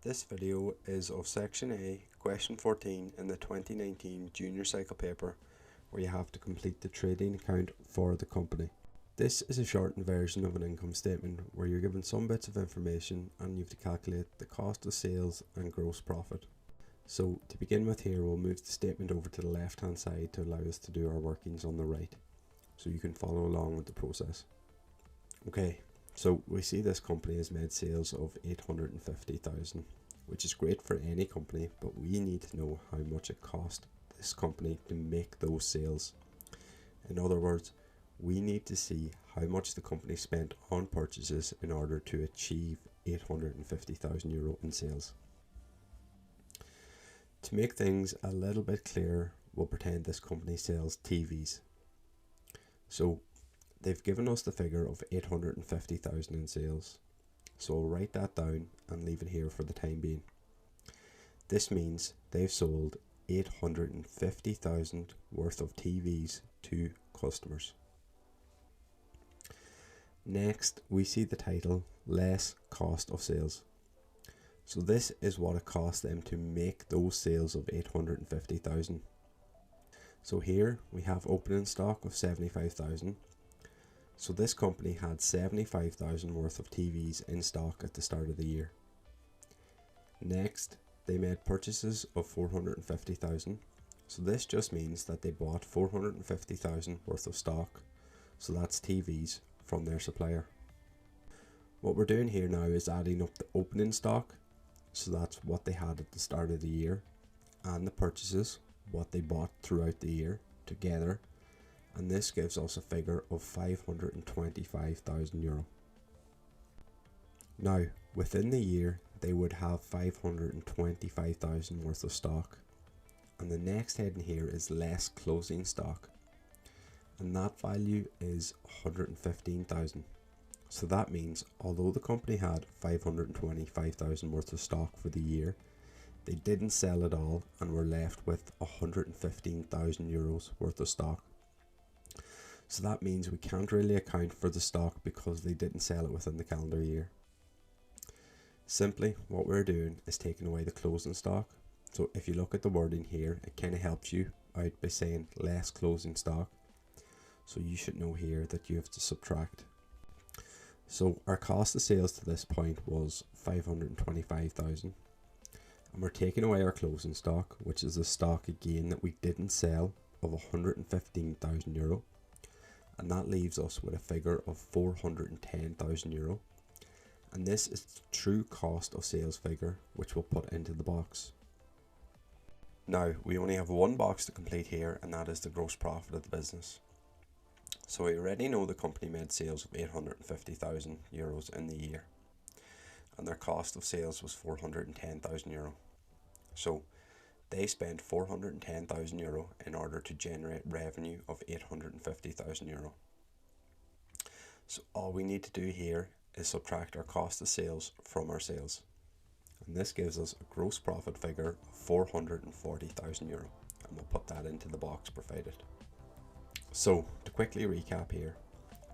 This video is of Section A, Question 14 in the 2019 Junior Cycle paper, where you have to complete the trading account for the company. This is a shortened version of an income statement where you're given some bits of information and you have to calculate the cost of sales and gross profit. So to begin with here, we'll move the statement over to the left hand side to allow us to do our workings on the right, so you can follow along with the process. Okay. So we see this company has made sales of 850,000, which is great for any company, but we need to know how much it cost this company to make those sales. In other words, we need to see how much the company spent on purchases in order to achieve 850,000 euro in sales. To make things a little bit clearer, we'll pretend this company sells TVs. So they've given us the figure of 850,000 in sales, so I'll write that down and leave it here for the time being. This means they've sold 850,000 worth of TVs to customers. Next, we see the title, less cost of sales. So this is what it cost them to make those sales of 850,000. So here we have opening stock of 75,000. So this company had 75,000 worth of TVs in stock at the start of the year. Next, they made purchases of 450,000. So this just means that they bought 450,000 worth of stock. So that's TVs from their supplier. What we're doing here now is adding up the opening stock. So that's what they had at the start of the year, and the purchases, what they bought throughout the year together. And this gives us a figure of 525,000 euro. Now, within the year, they would have 525,000 worth of stock. And the next heading here is less closing stock. And that value is 115,000. So that means, although the company had 525,000 worth of stock for the year, they didn't sell it all and were left with 115,000 euros worth of stock. So that means we can't really account for the stock because they didn't sell it within the calendar year. Simply, what we're doing is taking away the closing stock. So if you look at the wording here, it kind of helps you out by saying less closing stock. So you should know here that you have to subtract. So our cost of sales to this point was 525,000. And we're taking away our closing stock, which is the stock again that we didn't sell, of 115,000 euro. And that leaves us with a figure of 410,000 euro. And this is the true cost of sales figure, which we'll put into the box. Now, we only have one box to complete here, and that is the gross profit of the business. So we already know the company made sales of 850,000 euros in the year, and their cost of sales was 410,000 euro. So they spent 410,000 euro in order to generate revenue of 850,000 euro. So all we need to do here is subtract our cost of sales from our sales. And this gives us a gross profit figure of 440,000 euro. And we'll put that into the box provided. So to quickly recap here,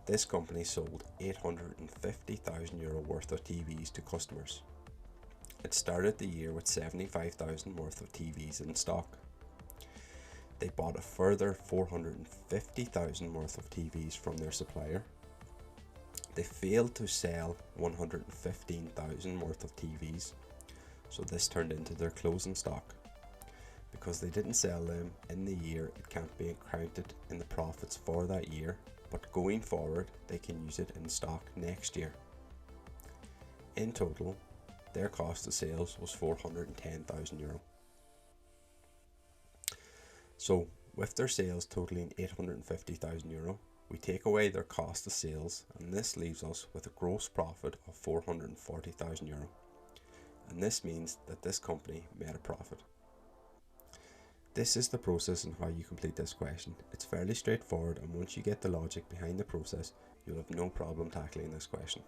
this company sold 850,000 euro worth of TVs to customers. It started the year with 75,000 worth of TVs in stock. They bought a further 450,000 worth of TVs from their supplier. They failed to sell 115,000 worth of TVs, so this turned into their closing stock. Because they didn't sell them in the year, it can't be accounted in the profits for that year, but going forward, they can use it in stock next year. In total, their cost of sales was 410,000 euro. So, with their sales totaling 850,000 euro, we take away their cost of sales, and this leaves us with a gross profit of 440,000 euro. And this means that this company made a profit. This is the process and how you complete this question. It's fairly straightforward, and once you get the logic behind the process, you'll have no problem tackling this question.